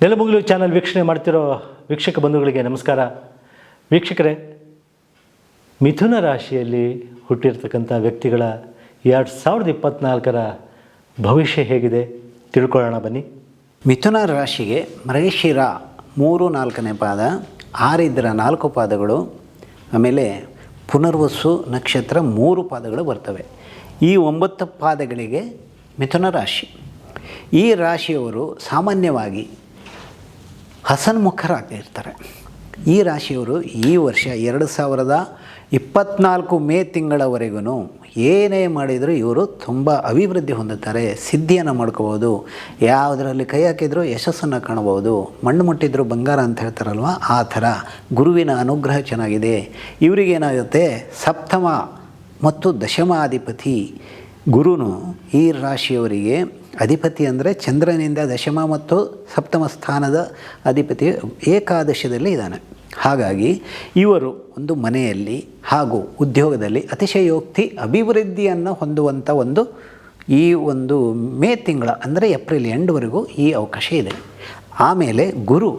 ನೆಲಮುಗಿಲು channel ವೀಕ್ಷಣೆ ಮಾಡ್ತಿರೋ ವೀಕ್ಷಕ ಬಂಧುಗಳಿಗೆ ನಮಸ್ಕಾರ. ವೀಕ್ಷಕರೇ, ಮಿಥುನ ರಾಶಿಯಲ್ಲಿ ಹುಟ್ಟಿರ್ತಕ್ಕಂಥ ವ್ಯಕ್ತಿಗಳ 2024ರ ಭವಿಷ್ಯ ಹೇಗಿದೆ ತಿಳ್ಕೊಳ್ಳೋಣ ಬನ್ನಿ. ಮಿಥುನ ರಾಶಿಗೆ ಮೃಗಶಿರ 3-4ನೇ ಪಾದ, ಆರಿದ್ರ 4 ಪಾದಗಳು, ಆಮೇಲೆ ಪುನರ್ವಸು ನಕ್ಷತ್ರ 3 ಪಾದಗಳು ಬರ್ತವೆ. ಈ 9 ಪಾದಗಳಿಗೆ ಮಿಥುನ ರಾಶಿ. ಈ ರಾಶಿಯವರು ಸಾಮಾನ್ಯವಾಗಿ ಹಸನ್ಮುಖರಾಗಿರ್ತಾರೆ. ಈ ರಾಶಿಯವರು ಈ ವರ್ಷ 2024 ಮೇ ತಿಂಗಳವರೆಗೂ ಏನೇ ಮಾಡಿದರೂ ಇವರು ತುಂಬ ಅಭಿವೃದ್ಧಿ ಹೊಂದುತ್ತಾರೆ, ಸಿದ್ಧಿಯನ್ನು ಮಾಡ್ಕೋಬೋದು. ಯಾವುದರಲ್ಲಿ ಕೈ ಹಾಕಿದರೂ ಯಶಸ್ಸನ್ನು ಕಾಣಬಹುದು. ಮಣ್ಣು ಮುಟ್ಟಿದ್ರು ಬಂಗಾರ ಅಂತ ಹೇಳ್ತಾರಲ್ವ, ಆ ಥರ ಗುರುವಿನ ಅನುಗ್ರಹ ಚೆನ್ನಾಗಿದೆ. ಇವರಿಗೇನಾಗುತ್ತೆ, ಸಪ್ತಮ ಮತ್ತು ದಶಮಾಧಿಪತಿ ಗುರುನು ಈ ರಾಶಿಯವರಿಗೆ ಅಧಿಪತಿ ಅಂದರೆ ಚಂದ್ರನಿಂದ ದಶಮ ಮತ್ತು ಸಪ್ತಮ ಸ್ಥಾನದ ಅಧಿಪತಿ ಏಕಾದಶದಲ್ಲಿ ಇದ್ದಾನೆ. ಹಾಗಾಗಿ ಇವರು ಒಂದು ಮನೆಯಲ್ಲಿ ಹಾಗೂ ಉದ್ಯೋಗದಲ್ಲಿ ಅತಿಶಯೋಕ್ತಿ ಅಭಿವೃದ್ಧಿಯನ್ನು ಹೊಂದುವಂಥ ಈ ಒಂದು ಮೇ ತಿಂಗಳ ಅಂದರೆ ಏಪ್ರಿಲ್ ಎಂಡ್ವರೆಗೂ ಈ ಅವಕಾಶ ಇದೆ. ಆಮೇಲೆ ಗುರು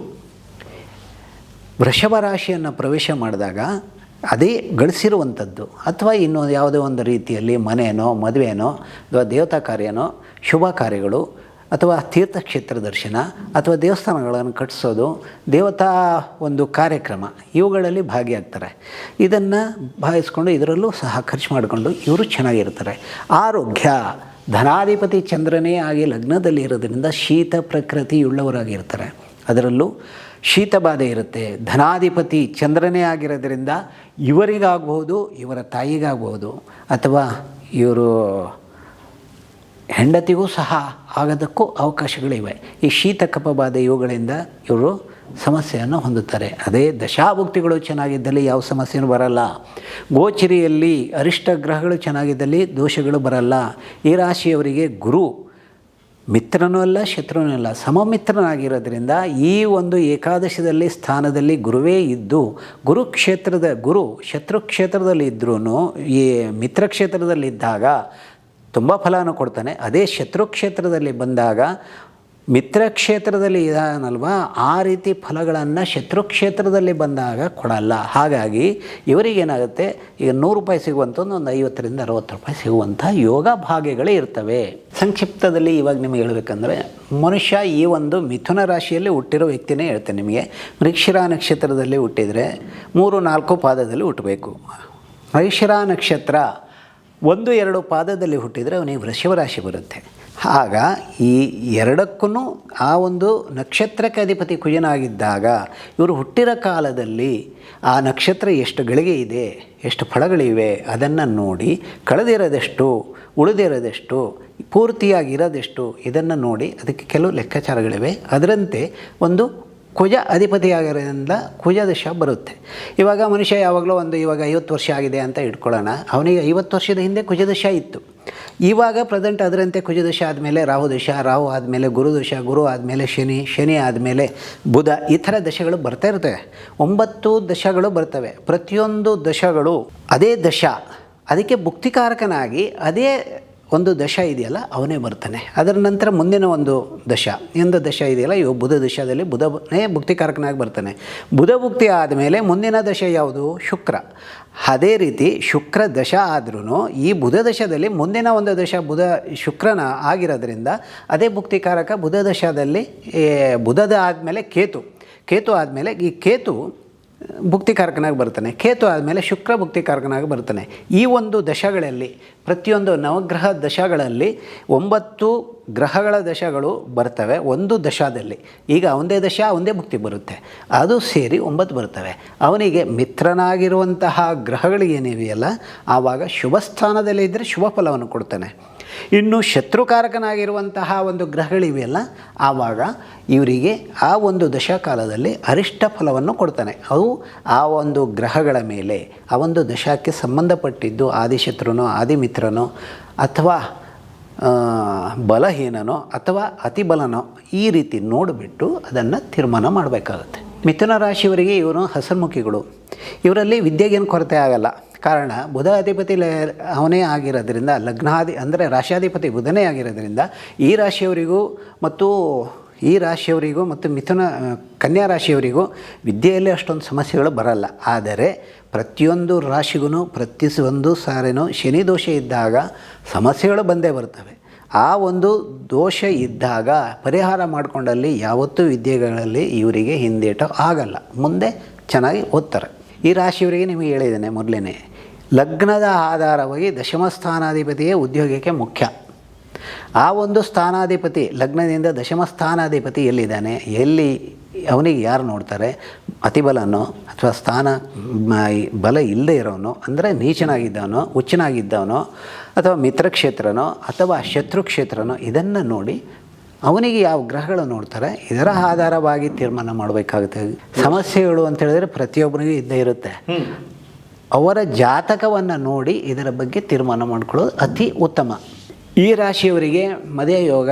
ವೃಷಭ ರಾಶಿಯನ್ನು ಪ್ರವೇಶ ಮಾಡಿದಾಗ ಅದೇ ಗಳಿಸಿರುವಂಥದ್ದು ಅಥವಾ ಇನ್ನೂ ಯಾವುದೋ ಒಂದು ರೀತಿಯಲ್ಲಿ ಮನೆಯೋ ಮದುವೆನೋ ಅಥವಾ ದೇವತಾ ಕಾರ್ಯನೋ ಶುಭ ಕಾರ್ಯಗಳು ಅಥವಾ ತೀರ್ಥಕ್ಷೇತ್ರ ದರ್ಶನ ಅಥವಾ ದೇವಸ್ಥಾನಗಳನ್ನು ಕಟ್ಟಿಸೋದು, ದೇವತಾ ಒಂದು ಕಾರ್ಯಕ್ರಮ, ಇವುಗಳಲ್ಲಿ ಭಾಗಿಯಾಗ್ತಾರೆ. ಇದನ್ನು ಭಾವಿಸ್ಕೊಂಡು ಇದರಲ್ಲೂ ಸಹ ಖರ್ಚು ಮಾಡಿಕೊಂಡು ಇವರು ಚೆನ್ನಾಗಿರ್ತಾರೆ. ಆರೋಗ್ಯ, ಧನಾಧಿಪತಿ ಚಂದ್ರನೇ ಆಗಿ ಲಗ್ನದಲ್ಲಿ ಇರೋದ್ರಿಂದ ಶೀತ ಪ್ರಕೃತಿಯುಳ್ಳವರಾಗಿರ್ತಾರೆ. ಅದರಲ್ಲೂ ಶೀತ ಬಾಧೆ ಇರುತ್ತೆ. ಧನಾಧಿಪತಿ ಚಂದ್ರನೇ ಆಗಿರೋದ್ರಿಂದ ಇವರಿಗಾಗಬಹುದು, ಇವರ ತಾಯಿಗಾಗಬಹುದು, ಅಥವಾ ಇವರು ಹೆಂಡತಿಗೂ ಸಹ ಆಗೋದಕ್ಕೂ ಅವಕಾಶಗಳಿವೆ. ಈ ಶೀತ ಕಫ ಬಾಧೆ ಇವುಗಳಿಂದ ಇವರು ಸಮಸ್ಯೆಯನ್ನು ಹೊಂದುತ್ತಾರೆ. ಅದೇ ದಶಾಭುಕ್ತಿಗಳು ಚೆನ್ನಾಗಿದ್ದಲ್ಲಿ ಯಾವ ಸಮಸ್ಯೆಯೂ ಬರಲ್ಲ. ಗೋಚರಿಯಲ್ಲಿ ಅರಿಷ್ಟ ಗ್ರಹಗಳು ಚೆನ್ನಾಗಿದ್ದಲ್ಲಿ ದೋಷಗಳು ಬರಲ್ಲ. ಈ ರಾಶಿಯವರಿಗೆ ಗುರು ಮಿತ್ರನೂ ಅಲ್ಲ ಶತ್ರುನೂ ಅಲ್ಲ, ಸಮಮಿತ್ರನಾಗಿರೋದ್ರಿಂದ ಈ ಒಂದು ಏಕಾದಶದಲ್ಲಿ ಸ್ಥಾನದಲ್ಲಿ ಗುರುವೇ ಇದ್ದು, ಗುರು ಶತ್ರುಕ್ಷೇತ್ರದಲ್ಲಿ ಇದ್ರೂ ಈ ಮಿತ್ರಕ್ಷೇತ್ರದಲ್ಲಿದ್ದಾಗ ತುಂಬ ಫಲವನ್ನು ಕೊಡ್ತಾನೆ. ಅದೇ ಶತ್ರುಕ್ಷೇತ್ರದಲ್ಲಿ ಬಂದಾಗ ಮಿತ್ರಕ್ಷೇತ್ರದಲ್ಲಿ ಇದಾನಲ್ವ, ಆ ರೀತಿ ಫಲಗಳನ್ನು ಶತ್ರುಕ್ಷೇತ್ರದಲ್ಲಿ ಬಂದಾಗ ಕೊಡಲ್ಲ. ಹಾಗಾಗಿ ಇವರಿಗೇನಾಗುತ್ತೆ, ಈಗ 100 ರೂಪಾಯಿ ಸಿಗುವಂಥದ್ದು ಒಂದು 50ರಿಂದ 60 ರೂಪಾಯಿ ಸಿಗುವಂಥ ಯೋಗ ಭಾಗ್ಯಗಳೇ ಇರ್ತವೆ. ಸಂಕ್ಷಿಪ್ತದಲ್ಲಿ ಇವಾಗ ನಿಮಗೆ ಹೇಳಬೇಕಂದ್ರೆ, ಮನುಷ್ಯ ಈ ಒಂದು ಮಿಥುನ ರಾಶಿಯಲ್ಲಿ ಹುಟ್ಟಿರೋ ವ್ಯಕ್ತಿನೇ ಹೇಳ್ತೇನೆ ನಿಮಗೆ. ಮೃಗಶಿರ ನಕ್ಷತ್ರದಲ್ಲಿ ಹುಟ್ಟಿದರೆ 3-4 ಪಾದದಲ್ಲಿ ಹುಟ್ಟಬೇಕು. ಮೃಗಶಿರ ನಕ್ಷತ್ರ 1-2 ಪಾದದಲ್ಲಿ ಹುಟ್ಟಿದರೆ ಅವನಿಗೆ ವೃಷಭ ರಾಶಿ ಬರುತ್ತೆ. ಆಗ ಈ ಎರಡಕ್ಕೂ ಆ ಒಂದು ನಕ್ಷತ್ರಕ್ಕೆ ಅಧಿಪತಿ ಕುಜನಾಗಿದ್ದಾಗ ಇವರು ಹುಟ್ಟಿರೋ ಕಾಲದಲ್ಲಿ ಆ ನಕ್ಷತ್ರ ಎಷ್ಟು ಗಳಿಗೆ ಇದೆ, ಎಷ್ಟು ಫಲಗಳಿವೆ ಅದನ್ನು ನೋಡಿ ಕಳೆದಿರೋದೆಷ್ಟು, ಉಳಿದಿರೋದೆಷ್ಟು, ಪೂರ್ತಿಯಾಗಿರೋದೆಷ್ಟು ಇದನ್ನು ನೋಡಿ ಅದಕ್ಕೆ ಕೆಲವು ಲೆಕ್ಕಾಚಾರಗಳಿವೆ. ಅದರಂತೆ ಒಂದು ಕುಜ ಅಧಿಪತಿಯಾಗಿರೋದ್ರಿಂದ ಕುಜ ದಶ ಬರುತ್ತೆ. ಇವಾಗ ಮನುಷ್ಯ ಯಾವಾಗಲೂ ಇವಾಗ 50 ವರ್ಷ ಆಗಿದೆ ಅಂತ ಇಟ್ಕೊಳ್ಳೋಣ. ಅವನಿಗೆ 50 ವರ್ಷದ ಹಿಂದೆ ಕುಜದಶ ಇತ್ತು. ಇವಾಗ ಪ್ರೆಸೆಂಟ್ ಅದರಂತೆ ಕುಜದಶ ಆದಮೇಲೆ ರಾಹು ದಶ, ರಾಹು ಆದಮೇಲೆ ಗುರುದಶ, ಗುರು ಆದಮೇಲೆ ಶನಿ ಆದಮೇಲೆ ಬುಧ, ಈ ಥರ ದಶಗಳು ಬರ್ತಾ ಇರ್ತವೆ. 9 ದಶಗಳು ಬರ್ತವೆ. ಪ್ರತಿಯೊಂದು ದಶಗಳು ಅದೇ ದಶ, ಅದಕ್ಕೆ ಭುಕ್ತಿಕಾರಕನಾಗಿ ಅದೇ ಒಂದು ದಶ ಇದೆಯಲ್ಲ ಅವನೇ ಬರ್ತಾನೆ. ಅದರ ನಂತರ ಮುಂದಿನ ಒಂದು ದಶ ಇದೆಯಲ್ಲ, ಇವು ಬುಧ ದಶದಲ್ಲಿ ಬುಧನೇ ಭುಕ್ತಿಕಾರಕನಾಗಿ ಬರ್ತಾನೆ. ಬುಧ ಭುಕ್ತಿ ಆದಮೇಲೆ ಮುಂದಿನ ದಶ ಯಾವುದು? ಶುಕ್ರ. ಅದೇ ರೀತಿ ಶುಕ್ರ ದಶ ಆದ್ರೂ ಈ ಬುಧ ದಶದಲ್ಲಿ ಮುಂದಿನ ಒಂದು ದಶ ಶುಕ್ರನ ಆಗಿರೋದ್ರಿಂದ ಅದೇ ಭುಕ್ತಿಕಾರಕ ಬುಧ ದಶದಲ್ಲಿ. ಬುಧದ ಆದಮೇಲೆ ಕೇತು ಆದಮೇಲೆ ಈ ಕೇತು ಭುಕ್ತಿಕಾರಕನಾಗಿ ಬರ್ತಾನೆ. ಕೇತು ಆದಮೇಲೆ ಶುಕ್ರ ಭುಕ್ತಿಕಾರಕನಾಗಿ ಬರ್ತಾನೆ. ಈ ಒಂದು ದಶಗಳಲ್ಲಿ ಪ್ರತಿಯೊಂದು ನವಗ್ರಹ ದಶಗಳಲ್ಲಿ 9 ಗ್ರಹಗಳ ದಶಗಳು ಬರ್ತವೆ ಒಂದು ದಶದಲ್ಲಿ. ಈಗ ಒಂದೇ ದಶ ಒಂದೇ ಭುಕ್ತಿ ಬರುತ್ತೆ, ಅದು ಸೇರಿ 9 ಬರ್ತವೆ. ಅವನಿಗೆ ಮಿತ್ರನಾಗಿರುವಂತಹ ಗ್ರಹಗಳಿಗೇನಿವೆಯಲ್ಲ ಆವಾಗ ಶುಭ ಸ್ಥಾನದಲ್ಲಿ ಇದ್ದರೆ ಶುಭ ಫಲವನ್ನು ಕೊಡ್ತಾನೆ. ಇನ್ನು ಶತ್ರುಕಾರಕನಾಗಿರುವಂತಹ ಒಂದು ಗ್ರಹಗಳಿವೆಯಲ್ಲ ಆವಾಗ ಇವರಿಗೆ ಆ ಒಂದು ದಶಾಕಾಲದಲ್ಲಿ ಅರಿಷ್ಟ ಫಲವನ್ನು ಕೊಡ್ತಾನೆ. ಅವು ಆ ಒಂದು ಗ್ರಹಗಳ ಮೇಲೆ ಆ ಒಂದು ದಶಕ್ಕೆ ಸಂಬಂಧಪಟ್ಟಿದ್ದು ಆದಿಶತ್ರುನೋ ಆದಿಮಿತ್ರನೋ ಅಥವಾ ಬಲಹೀನನೋ ಅಥವಾ ಅತಿಬಲನೋ ಈ ರೀತಿ ನೋಡಿಬಿಟ್ಟು ಅದನ್ನು ತೀರ್ಮಾನ ಮಾಡಬೇಕಾಗುತ್ತೆ. ಮಿಥುನ ರಾಶಿಯವರಿಗೆ ಇವರು ಹಸನ್ಮುಖಿಗಳು. ಇವರಲ್ಲಿ ವಿದ್ಯೆಗೇನು ಕೊರತೆ ಆಗಲ್ಲ. ಕಾರಣ ಬುಧ ಅಧಿಪತಿ ಅವನೇ ಆಗಿರೋದ್ರಿಂದ, ಲಗ್ನಾಧಿ ಅಂದರೆ ರಾಶಿಯಾಧಿಪತಿ ಬುಧನೇ ಆಗಿರೋದ್ರಿಂದ ಈ ರಾಶಿಯವರಿಗೂ ಮತ್ತು ಈ ರಾಶಿಯವರಿಗೂ ಮತ್ತು ಕನ್ಯಾ ರಾಶಿಯವರಿಗೂ ವಿದ್ಯೆಯಲ್ಲಿ ಅಷ್ಟೊಂದು ಸಮಸ್ಯೆಗಳು ಬರಲ್ಲ. ಆದರೆ ಪ್ರತಿಯೊಂದು ರಾಶಿಗೂ ಪ್ರತಿಯೊಂದು ಸಾರಿನೂ ಶನಿ ದೋಷ ಇದ್ದಾಗ ಸಮಸ್ಯೆಗಳು ಬಂದೇ ಬರ್ತವೆ. ಆ ಒಂದು ದೋಷ ಇದ್ದಾಗ ಪರಿಹಾರ ಮಾಡಿಕೊಂಡಲ್ಲಿ ಯಾವತ್ತೂ ವಿದ್ಯೆಗಳಲ್ಲಿ ಇವರಿಗೆ ಹಿಂದೇಟು ಆಗಲ್ಲ, ಮುಂದೆ ಚೆನ್ನಾಗಿ ಓದ್ತಾರೆ. ಈ ರಾಶಿಯವರಿಗೆ ನಿಮಗೆ ಹೇಳಿದ್ದೇನೆ ಮೊದಲೇ, ಲಗ್ನದ ಆಧಾರವಾಗಿ ದಶಮ ಸ್ಥಾನಾಧಿಪತಿಯೇ ಉದ್ಯೋಗಕ್ಕೆ ಮುಖ್ಯ. ಆ ಒಂದು ಸ್ಥಾನಾಧಿಪತಿ ಲಗ್ನದಿಂದ ದಶಮ ಸ್ಥಾನಾಧಿಪತಿ ಎಲ್ಲಿದ್ದಾನೆ, ಎಲ್ಲಿ ಅವನಿಗೆ ಯಾರು ನೋಡ್ತಾರೆ, ಅತಿಬಲನೋ ಅಥವಾ ಸ್ಥಾನ ಬಲ ಇಲ್ಲದೆ ಇರೋನು ಅಂದರೆ ನೀಚನಾಗಿದ್ದವನೋ ಉಚ್ಚನಾಗಿದ್ದವನೋ ಅಥವಾ ಮಿತ್ರಕ್ಷೇತ್ರನೋ ಅಥವಾ ಶತ್ರುಕ್ಷೇತ್ರನೋ ಇದನ್ನು ನೋಡಿ ಅವನಿಗೆ ಯಾವ ಗ್ರಹಗಳು ನೋಡ್ತಾರೆ ಇದರ ಆಧಾರವಾಗಿ ತೀರ್ಮಾನ ಮಾಡಬೇಕಾಗುತ್ತೆ. ಸಮಸ್ಯೆಗಳು ಅಂತ ಹೇಳಿದ್ರೆ ಪ್ರತಿಯೊಬ್ಬರಿಗೂ ಇದ್ದೇ ಇರುತ್ತೆ. ಅವರ ಜಾತಕವನ್ನು ನೋಡಿ ಇದರ ಬಗ್ಗೆ ತೀರ್ಮಾನ ಮಾಡ್ಕೊಳ್ಳೋದು ಅತಿ ಉತ್ತಮ. ಈ ರಾಶಿಯವರಿಗೆ ಮದುವೆ ಯೋಗ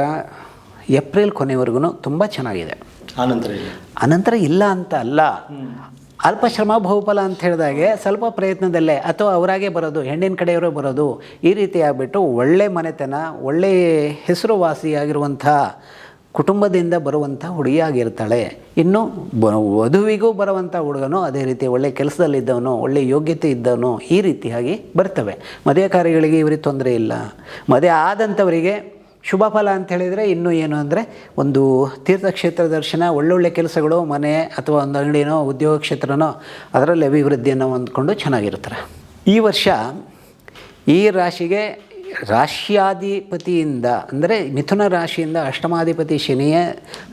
ಏಪ್ರಿಲ್ ಕೊನೆವರೆಗೂ ತುಂಬ ಚೆನ್ನಾಗಿದೆ. ಅನಂತರ ಇಲ್ಲ ಅಂತ ಅಲ್ಲ, ಅಲ್ಪ ಶ್ರಮ ಬಹುಫಲ ಅಂತ ಹೇಳಿದಾಗೆ ಸ್ವಲ್ಪ ಪ್ರಯತ್ನದಲ್ಲೇ ಅಥವಾ ಅವರಾಗೆ ಬರೋದು, ಹೆಣ್ಣಿನ ಕಡೆಯವರೇ ಬರೋದು, ಈ ರೀತಿ ಆಗಿಬಿಟ್ಟು ಒಳ್ಳೆ ಮನೆತನ, ಒಳ್ಳೆ ಹೆಸರುವಾಸಿಯಾಗಿರುವಂಥ ಕುಟುಂಬದಿಂದ ಬರುವಂಥ ಹುಡುಗಿಯಾಗಿರ್ತಾಳೆ. ಇನ್ನು ವಧುವಿಗೂ ಬರುವಂಥ ಹುಡುಗನೂ ಅದೇ ರೀತಿ ಒಳ್ಳೆ ಕೆಲಸದಲ್ಲಿದ್ದವನು, ಒಳ್ಳೆ ಯೋಗ್ಯತೆ ಇದ್ದವನು, ಈ ರೀತಿಯಾಗಿ ಬರ್ತವೆ. ಮದುವೆ ಕಾರ್ಯಗಳಿಗೆ ಇವರಿಗೆ ತೊಂದರೆ ಇಲ್ಲ. ಮದುವೆ ಆದಂಥವರಿಗೆ ಶುಭ ಫಲ ಅಂತ ಹೇಳಿದರೆ ಇನ್ನೂ ಏನು ಅಂದರೆ ಒಂದು ತೀರ್ಥಕ್ಷೇತ್ರ ದರ್ಶನ, ಒಳ್ಳೊಳ್ಳೆ ಕೆಲಸಗಳು, ಮನೆ ಅಥವಾ ಒಂದು ಅಂಗಡಿನೋ ಉದ್ಯೋಗ ಕ್ಷೇತ್ರನೋ ಅದರಲ್ಲಿ ಅಭಿವೃದ್ಧಿಯನ್ನು ಹೊಂದ್ಕೊಂಡು ಚೆನ್ನಾಗಿರ್ತಾರೆ. ಈ ವರ್ಷ ಈ ರಾಶಿಗೆ ರಾಶ್ಯಾಧಿಪತಿಯಿಂದ ಅಂದರೆ ಮಿಥುನ ರಾಶಿಯಿಂದ ಅಷ್ಟಮಾಧಿಪತಿ ಶನಿಯೇ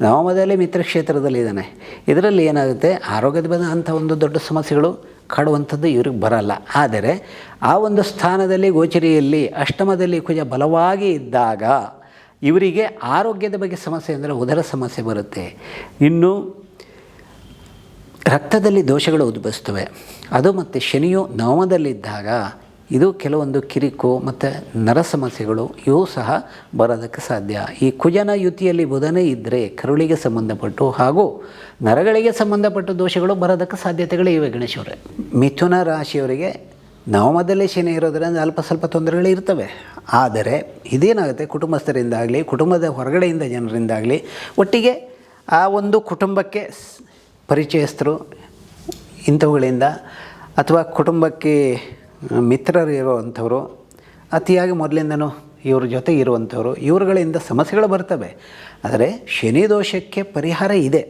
ನವಮದಲ್ಲಿ ಮಿತ್ರಕ್ಷೇತ್ರದಲ್ಲಿದ್ದಾನೆ. ಇದರಲ್ಲಿ ಏನಾಗುತ್ತೆ, ಆರೋಗ್ಯದ ಬಂದಂಥ ಒಂದು ದೊಡ್ಡ ಸಮಸ್ಯೆಗಳು ಕಾಡುವಂಥದ್ದು ಇವ್ರಿಗೆ ಬರಲ್ಲ. ಆದರೆ ಆ ಒಂದು ಸ್ಥಾನದಲ್ಲಿ ಗೋಚರಿಯಲ್ಲಿ ಅಷ್ಟಮದಲ್ಲಿ ಕುಜ ಬಲವಾಗಿ ಇದ್ದಾಗ ಇವರಿಗೆ ಆರೋಗ್ಯದ ಬಗ್ಗೆ ಸಮಸ್ಯೆ ಅಂದರೆ ಉದರ ಸಮಸ್ಯೆ ಬರುತ್ತೆ. ಇನ್ನು ರಕ್ತದಲ್ಲಿ ದೋಷಗಳು ಉದ್ಭವಿಸ್ತವೆ. ಅದು ಮತ್ತು ಶನಿಯು ನವಮದಲ್ಲಿದ್ದಾಗ ಇದು ಕೆಲವೊಂದು ಕಿರಿಕು ಮತ್ತು ನರ ಸಮಸ್ಯೆಗಳು ಇವು ಸಹ ಬರೋದಕ್ಕೆ ಸಾಧ್ಯ. ಈ ಕುಜನ ಯುತಿಯಲ್ಲಿ ಬುಧನೇ ಇದ್ದರೆ ಕರುಳಿಗೆ ಸಂಬಂಧಪಟ್ಟು ಹಾಗೂ ನರಗಳಿಗೆ ಸಂಬಂಧಪಟ್ಟ ದೋಷಗಳು ಬರೋದಕ್ಕೆ ಸಾಧ್ಯತೆಗಳು ಇವೆ. ಗಣೇಶವರೇ, ಮಿಥುನ ರಾಶಿಯವರಿಗೆ ನವಮದಲ್ಲೇ ಶನಿ ಇರೋದರಿಂದ ಅಲ್ಪ ಸ್ವಲ್ಪ ತೊಂದರೆಗಳು ಇರ್ತವೆ. ಆದರೆ ಇದೇನಾಗುತ್ತೆ, ಕುಟುಂಬಸ್ಥರಿಂದಾಗಲಿ ಕುಟುಂಬದ ಹೊರಗಡೆಯಿಂದ ಜನರಿಂದಾಗಲಿ ಒಟ್ಟಿಗೆ ಆ ಒಂದು ಕುಟುಂಬಕ್ಕೆ ಪರಿಚಯಸ್ಥರು ಇಂಥವುಗಳಿಂದ ಅಥವಾ ಕುಟುಂಬಕ್ಕೆ ಮಿತ್ರರು ಇರುವಂಥವರು, ಅತಿಯಾಗಿ ಮೊದಲಿಂದನೂ ಇವ್ರ ಜೊತೆ ಇರುವಂಥವರು, ಇವರುಗಳಿಂದ ಸಮಸ್ಯೆಗಳು ಬರ್ತವೆ. ಆದರೆ ಶನಿ ದೋಷಕ್ಕೆ ಪರಿಹಾರ ಇದೆ.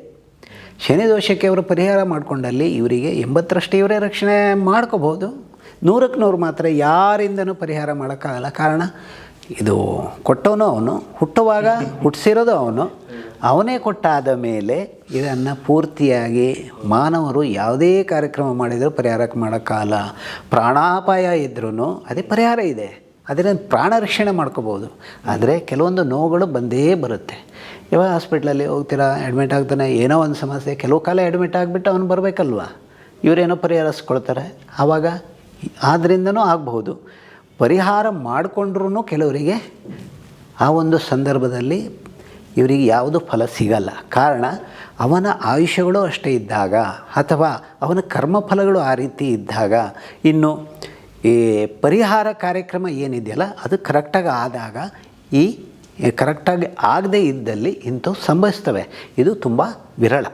ಶನಿ ದೋಷಕ್ಕೆ ಅವರು ಪರಿಹಾರ ಮಾಡಿಕೊಂಡಲ್ಲಿ ಇವರಿಗೆ 80ರಷ್ಟು ಇವರೇ ರಕ್ಷಣೆ ಮಾಡ್ಕೋಬೋದು. 100ಕ್ಕೆ 100 ಮಾತ್ರ ಯಾರಿಂದನೂ ಪರಿಹಾರ ಮಾಡೋಕ್ಕಾಗಲ್ಲ. ಕಾರಣ ಇದು ಕೊಟ್ಟವನು ಅವನು, ಹುಟ್ಟುವಾಗ ಹುಟ್ಟಿಸಿರೋದು ಅವನೇ ಕೊಟ್ಟಾದ ಮೇಲೆ ಇದನ್ನು ಪೂರ್ತಿಯಾಗಿ ಮಾನವರು ಯಾವುದೇ ಕಾರ್ಯಕ್ರಮ ಮಾಡಿದರೂ ಪರಿಹಾರ ಮಾಡೋಕ್ಕಾಗಲ್ಲ. ಪ್ರಾಣಾಪಾಯ ಇದ್ರೂ ಅದೇ ಪರಿಹಾರ ಇದೆ, ಅದರಿಂದ ಪ್ರಾಣ ರಕ್ಷಣೆ ಮಾಡ್ಕೋಬೋದು. ಆದರೆ ಕೆಲವೊಂದು ನೋವುಗಳು ಬಂದೇ ಬರುತ್ತೆ. ಇವಾಗ ಹಾಸ್ಪಿಟ್ಲಲ್ಲಿ ಹೋಗ್ತೀರಾ, ಅಡ್ಮಿಟ್ ಆಗ್ತಾನೆ, ಏನೋ ಒಂದು ಸಮಸ್ಯೆ, ಕೆಲವು ಕಾಲ ಅಡ್ಮಿಟ್ ಆಗಿಬಿಟ್ಟು ಅವನು ಬರಬೇಕಲ್ವ, ಇವರೇನೋ ಪರಿಹರಿಸ್ಕೊಳ್ತಾರೆ. ಆವಾಗ ಆದ್ದರಿಂದನೂ ಆಗಬಹುದು. ಪರಿಹಾರ ಮಾಡಿಕೊಂಡ್ರೂ ಕೆಲವರಿಗೆ ಆ ಒಂದು ಸಂದರ್ಭದಲ್ಲಿ ಇವರಿಗೆ ಯಾವುದು ಫಲ ಸಿಗಲ್ಲ. ಕಾರಣ ಅವನ ಆಯುಷ್ಯಗಳು ಅಷ್ಟೇ ಇದ್ದಾಗ ಅಥವಾ ಅವನ ಕರ್ಮಫಲಗಳು ಆ ರೀತಿ ಇದ್ದಾಗ, ಇನ್ನು ಈ ಪರಿಹಾರ ಕಾರ್ಯಕ್ರಮ ಏನಿದೆಯಲ್ಲ ಅದು ಕರೆಕ್ಟಾಗಿ ಆದಾಗ, ಈ ಕರೆಕ್ಟಾಗಿ ಆಗದೇ ಇದ್ದಲ್ಲಿ ಇಂಥವು ಸಂಭವಿಸ್ತವೆ. ಇದು ತುಂಬ ವಿರಳ.